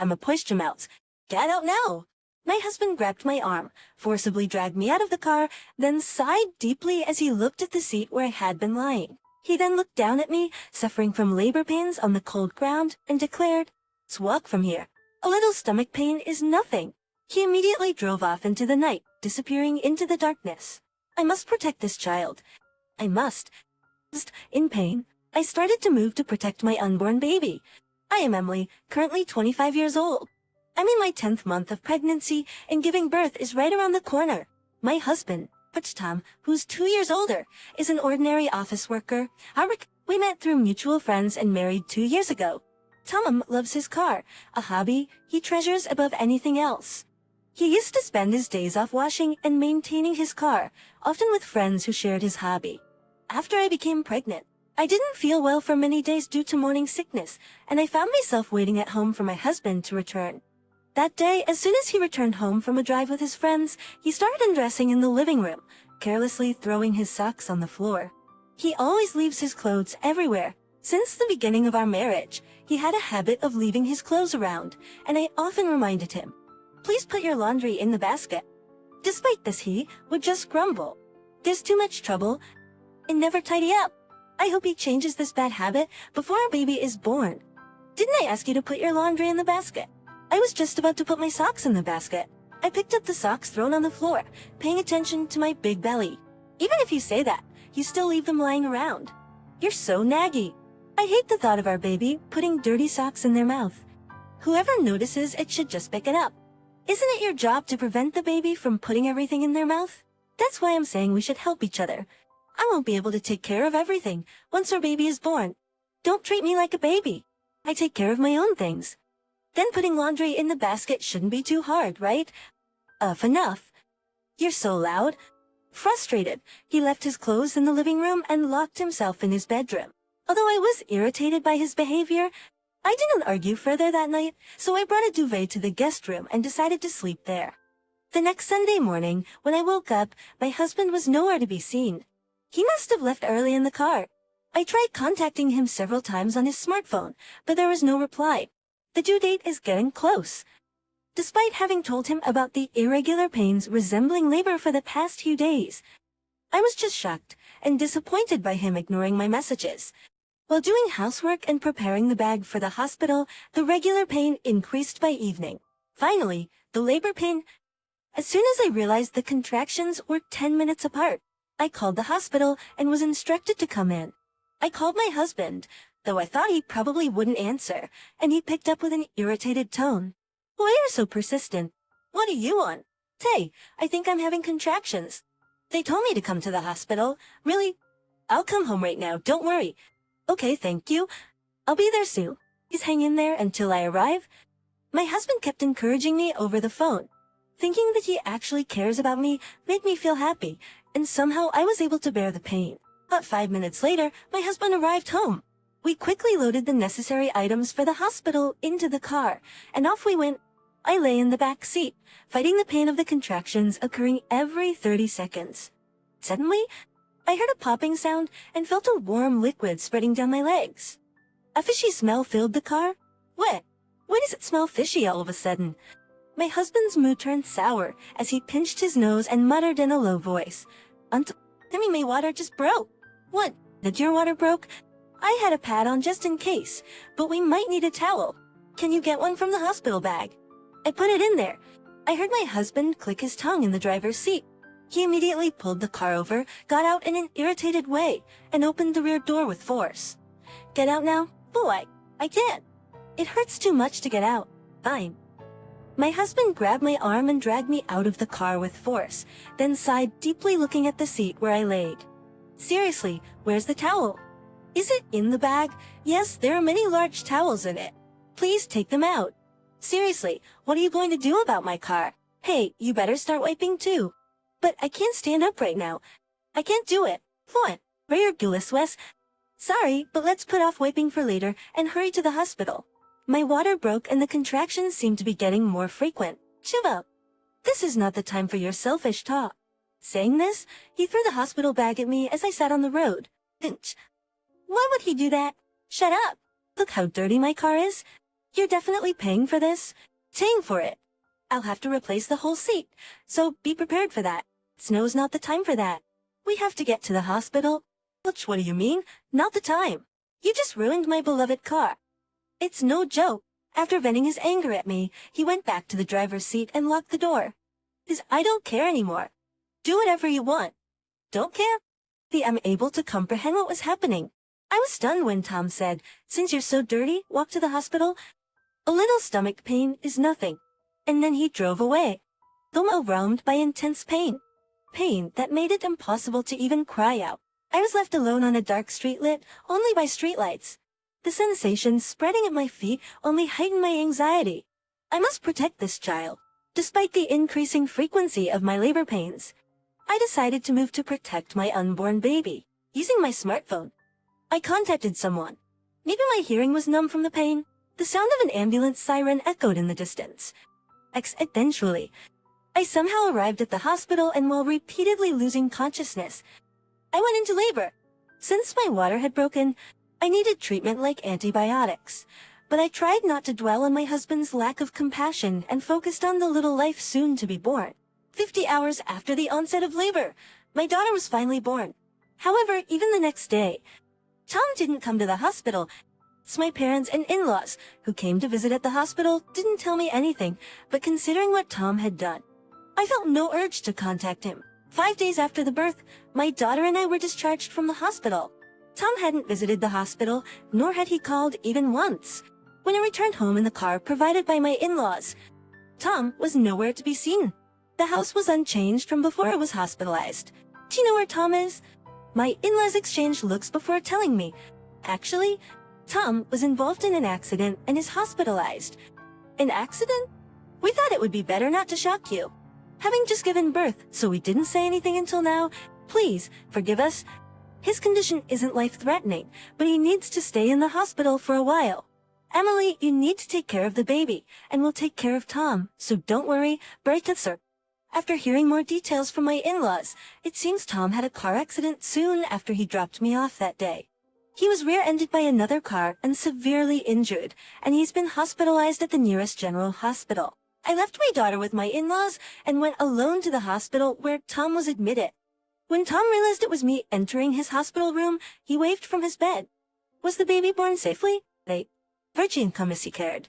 I'm a push him out. Get out now. My husband grabbed my arm, forcibly dragged me out of the car, then sighed deeply as he looked at the seat where I had been lying. He then looked down at me, suffering from labor pains on the cold ground, and declared, "Let's walk from here. A little stomach pain is nothing." He immediately drove off into the night, disappearing into the darkness. I must protect this child. I must. In pain, I started to move to protect my unborn baby. I am Emily, currently 25 years old. I'm in my 10th month of pregnancy, and giving birth is right around the corner. My husband, Tom, who's 2 years older, is an ordinary office worker. We met through mutual friends and married 2 years ago. Tom loves his car, a hobby he treasures above anything else. He used to spend his days off washing and maintaining his car, often with friends who shared his hobby. After I became pregnant, I didn't feel well for many days due to morning sickness, and I found myself waiting at home for my husband to return. That day, as soon as he returned home from a drive with his friends, he started undressing in the living room, carelessly throwing his socks on the floor. He always leaves his clothes everywhere. Since the beginning of our marriage, he had a habit of leaving his clothes around, and I often reminded him, "Please put your laundry in the basket." Despite this, he would just grumble, "There's too much trouble," and never tidy up. I hope he changes this bad habit before our baby is born. Didn't I ask you to put your laundry in the basket? I was just about to put my socks in the basket. I picked up the socks thrown on the floor, paying attention to my big belly. Even if you say that, you still leave them lying around. You're so naggy. I hate the thought of our baby putting dirty socks in their mouth. Whoever notices it should just pick it up. Isn't it your job to prevent the baby from putting everything in their mouth? That's why I'm saying we should help each other. I won't be able to take care of everything once our baby is born. Don't treat me like a baby. I take care of my own things. Then putting laundry in the basket shouldn't be too hard, right? Enough. You're so loud. Frustrated, he left his clothes in the living room and locked himself in his bedroom. Although I was irritated by his behavior, I didn't argue further that night, so I brought a duvet to the guest room and decided to sleep there. The next Sunday morning, when I woke up, my husband was nowhere to be seen. He must have left early in the car. I tried contacting him several times on his smartphone, but there was no reply. The due date is getting close. Despite having told him about the irregular pains resembling labor for the past few days, I was just shocked and disappointed by him ignoring my messages. While doing housework and preparing the bag for the hospital, the regular pain increased by evening. Finally, the labor pain. As soon as I realized the contractions were 10 minutes apart, I called the hospital and was instructed to come in. I called my husband, though I thought he probably wouldn't answer, and he picked up with an irritated tone. "Why are you so persistent? What do you want?" "Tay, I think I'm having contractions. They told me to come to the hospital." "Really? I'll come home right now, don't worry." "Okay, thank you. I'll be there soon. Please hang in there until I arrive." My husband kept encouraging me over the phone. Thinking that he actually cares about me made me feel happy, and somehow I was able to bear the pain. About 5 minutes later, my husband arrived home. We quickly loaded the necessary items for the hospital into the car, and off we went. I lay in the back seat, fighting the pain of the contractions occurring every 30 seconds. Suddenly, I heard a popping sound and felt a warm liquid spreading down my legs. A fishy smell filled the car. Why does it smell fishy all of a sudden? My husband's mood turned sour as he pinched his nose and muttered in a low voice, My water just broke." "What? That your water broke? I had a pad on just in case, but we might need a towel. Can you get one from the hospital bag?" I put it in there. I heard my husband click his tongue in the driver's seat. He immediately pulled the car over, got out in an irritated way, and opened the rear door with force. "Get out now?" "Boy, I can't. It hurts too much to get out." "Fine." My husband grabbed my arm and dragged me out of the car with force, then sighed deeply looking at the seat where I laid. "Seriously, where's the towel?" "Is it in the bag?" "Yes, there are many large towels in it. Please take them out." "Seriously, what are you going to do about my car?" "Hey, you better start wiping too." "But I can't stand up right now. I can't do it." "What? Where Wes?" "Sorry, but let's put off wiping for later and hurry to the hospital. My water broke and the contractions seem to be getting more frequent." "Chill out. This is not the time for your selfish talk." Saying this, he threw the hospital bag at me as I sat on the road. "Why would he do that?" "Shut up. Look how dirty my car is." You're definitely paying for this? Paying for it. I'll have to replace the whole seat, so be prepared for that. Snow's not the time for that. We have to get to the hospital. Which, what do you mean? Not the time. You just ruined my beloved car. It's no joke. After venting his anger at me, he went back to the driver's seat and locked the door. I don't care anymore. Do whatever you want. Don't care? I'm able to comprehend what was happening. I was stunned when Tom said, "Since you're so dirty, walk to the hospital. A little stomach pain is nothing." And then he drove away. Though overwhelmed by intense pain. Pain that made it impossible to even cry out. I was left alone on a dark street lit only by streetlights. The sensation spreading at my feet only heightened my anxiety. I must protect this child. Despite the increasing frequency of my labor pains, I decided to move to protect my unborn baby. Using my smartphone, I contacted someone. Maybe my hearing was numb from the pain. The sound of an ambulance siren echoed in the distance. Eventually, I somehow arrived at the hospital, and while repeatedly losing consciousness, I went into labor. Since my water had broken, I needed treatment like antibiotics. But I tried not to dwell on my husband's lack of compassion and focused on the little life soon to be born. 50 hours after the onset of labor, my daughter was finally born. However, even the next day, Tom didn't come to the hospital. It's my parents and in-laws who came to visit at the hospital didn't tell me anything, but considering what Tom had done, I felt no urge to contact him. 5 days after the birth, my daughter and I were discharged from the hospital. Tom hadn't visited the hospital, nor had he called even once. When I returned home in the car provided by my in-laws, Tom was nowhere to be seen. The house was unchanged from before I was hospitalized. Do you know where Tom is? My in-laws exchanged looks before telling me. Actually, Tom was involved in an accident and is hospitalized. An accident? We thought it would be better not to shock you. Having just given birth, so we didn't say anything until now. Please, forgive us. His condition isn't life-threatening, but he needs to stay in the hospital for a while. Emily, you need to take care of the baby, and we'll take care of Tom, so don't worry, sir. After hearing more details from my in-laws, it seems Tom had a car accident soon after he dropped me off that day. He was rear-ended by another car and severely injured, and he's been hospitalized at the nearest general hospital. I left my daughter with my in-laws and went alone to the hospital where Tom was admitted. When Tom realized it was me entering his hospital room, he waved from his bed. Was the baby born safely? Virgin come as he cared.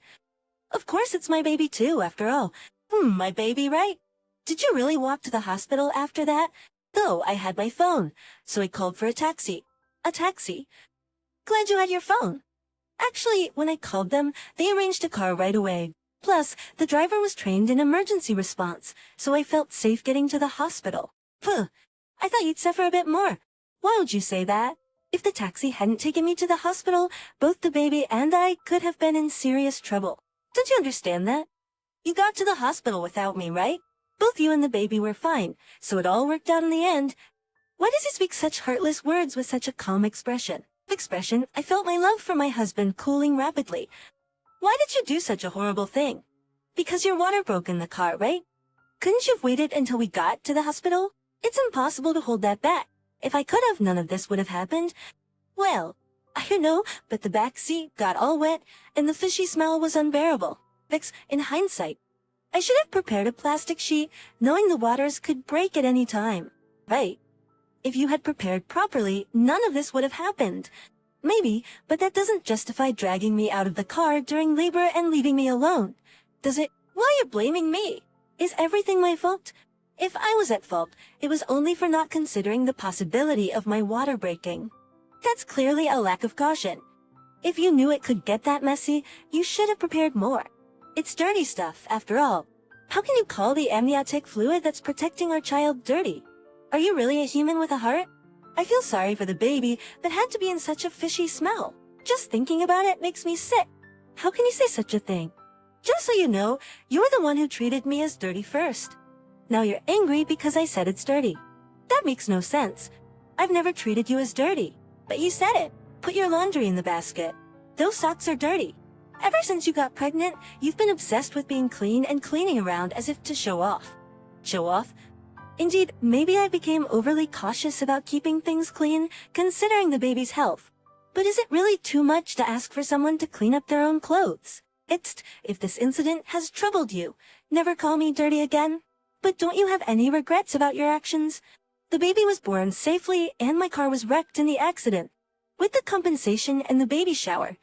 Of course it's my baby too, after all. My baby, right? Did you really walk to the hospital after that? Though I had my phone, so I called for a taxi. A taxi? Glad you had your phone. Actually, when I called them, they arranged a car right away. Plus, the driver was trained in emergency response, so I felt safe getting to the hospital. I thought you'd suffer a bit more. Why would you say that? If the taxi hadn't taken me to the hospital, both the baby and I could have been in serious trouble. Don't you understand that? You got to the hospital without me, right? Both you and the baby were fine, so it all worked out in the end. Why does he speak such heartless words with such a calm expression? I felt my love for my husband cooling rapidly. Why did you do such a horrible thing? Because your water broke in the car, right? Couldn't you have waited until we got to the hospital? It's impossible to hold that back. If I could have, none of this would have happened. Well, I don't know, but the back seat got all wet, and the fishy smell was unbearable. In hindsight, I should have prepared a plastic sheet, knowing the waters could break at any time. Right. If you had prepared properly, none of this would have happened. Maybe, but that doesn't justify dragging me out of the car during labor and leaving me alone. Does it? Why are you blaming me? Is everything my fault? If I was at fault, it was only for not considering the possibility of my water breaking. That's clearly a lack of caution. If you knew it could get that messy, you should have prepared more. It's dirty stuff, after all. How can you call the amniotic fluid that's protecting our child dirty? Are you really a human with a heart? I feel sorry for the baby that had to be in such a fishy smell. Just thinking about it makes me sick. How can you say such a thing? Just so you know, you're the one who treated me as dirty first. Now you're angry because I said it's dirty. That makes no sense. I've never treated you as dirty. But you said it. Put your laundry in the basket. Those socks are dirty. Ever since you got pregnant, you've been obsessed with being clean and cleaning around as if to show off. Show off? Indeed, maybe I became overly cautious about keeping things clean, considering the baby's health. But is it really too much to ask for someone to clean up their own clothes? If this incident has troubled you, never call me dirty again. But don't you have any regrets about your actions? The baby was born safely and my car was wrecked in the accident. With the compensation and the baby shower,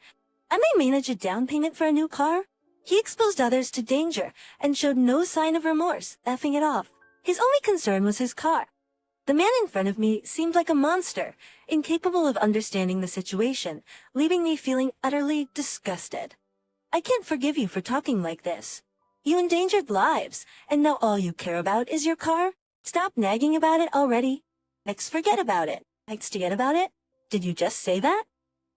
I may manage a down payment for a new car. He exposed others to danger and showed no sign of remorse, effing it off. His only concern was his car. The man in front of me seemed like a monster, incapable of understanding the situation, leaving me feeling utterly disgusted. I can't forgive you for talking like this. You endangered lives, and now all you care about is your car? Stop nagging about it already. Forget about it. Forget about it? Did you just say that?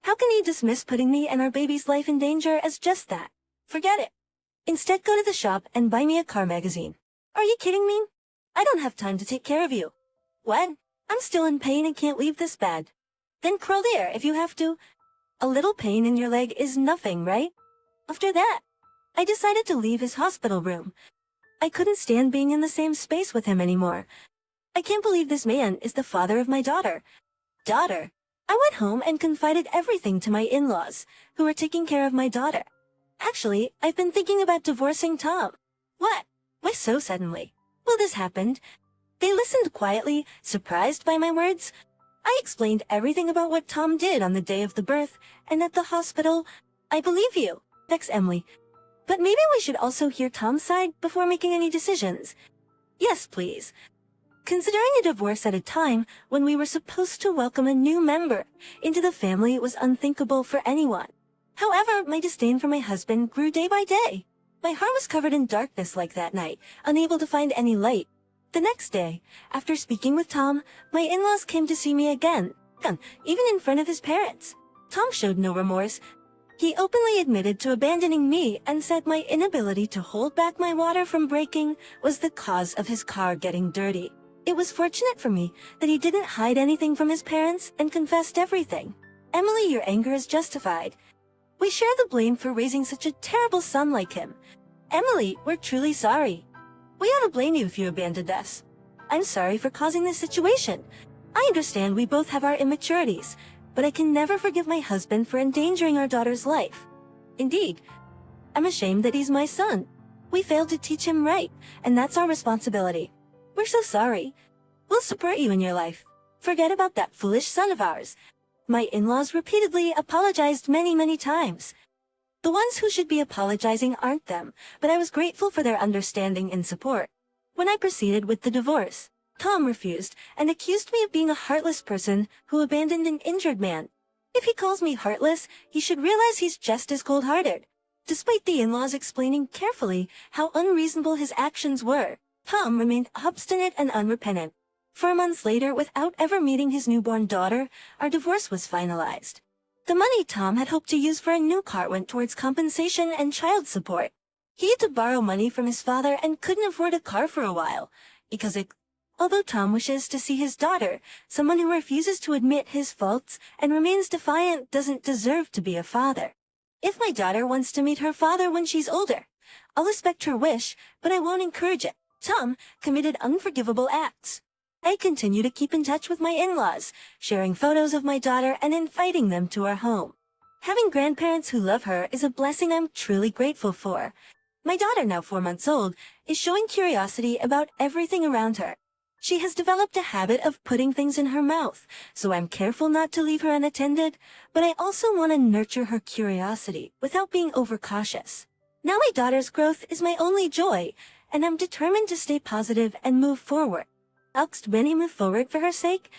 How can you dismiss putting me and our baby's life in danger as just that? Forget it. Instead, go to the shop and buy me a car magazine. Are you kidding me? I don't have time to take care of you. What? I'm still in pain and can't leave this bed. Then crawl there if you have to. A little pain in your leg is nothing, right? After that, I decided to leave his hospital room. I couldn't stand being in the same space with him anymore. I can't believe this man is the father of my daughter. I went home and confided everything to my in-laws, who were taking care of my daughter. Actually, I've been thinking about divorcing Tom. What? Why so suddenly? Well, this happened. They listened quietly, surprised by my words. I explained everything about what Tom did on the day of the birth, and at the hospital. I believe you, Bex Emily. But maybe we should also hear Tom's side before making any decisions. Yes, please. Considering a divorce at a time when we were supposed to welcome a new member into the family was unthinkable for anyone. However, my disdain for my husband grew day by day. My heart was covered in darkness like that night, unable to find any light. The next day, after speaking with Tom, my in-laws came to see me again, even in front of his parents. Tom showed no remorse. He openly admitted to abandoning me and said my inability to hold back my water from breaking was the cause of his car getting dirty. It was fortunate for me that he didn't hide anything from his parents and confessed everything. Emily, your anger is justified. We share the blame for raising such a terrible son like him. Emily, we're truly sorry. We ought to blame you if you abandoned us. I'm sorry for causing this situation. I understand we both have our immaturities, but I can never forgive my husband for endangering our daughter's life. Indeed, I'm ashamed that he's my son. We failed to teach him right, and that's our responsibility. We're so sorry. We'll support you in your life. Forget about that foolish son of ours. My in-laws repeatedly apologized many times. The ones who should be apologizing aren't them, but I was grateful for their understanding and support. When I proceeded with the divorce, Tom refused and accused me of being a heartless person who abandoned an injured man. If he calls me heartless, he should realize he's just as cold-hearted. Despite the in-laws explaining carefully how unreasonable his actions were, Tom remained obstinate and unrepentant. 4 months later, without ever meeting his newborn daughter, our divorce was finalized. The money Tom had hoped to use for a new car went towards compensation and child support. He had to borrow money from his father and couldn't afford a car for a while, although Tom wishes to see his daughter, someone who refuses to admit his faults and remains defiant doesn't deserve to be a father. If my daughter wants to meet her father when she's older, I'll respect her wish, but I won't encourage it. Tom committed unforgivable acts. I continue to keep in touch with my in-laws, sharing photos of my daughter and inviting them to our home. Having grandparents who love her is a blessing I'm truly grateful for. My daughter, now 4 months old, is showing curiosity about everything around her. She has developed a habit of putting things in her mouth, so I'm careful not to leave her unattended, but I also want to nurture her curiosity without being overcautious. Now my daughter's growth is my only joy, and I'm determined to stay positive and move forward. When I move forward for her sake,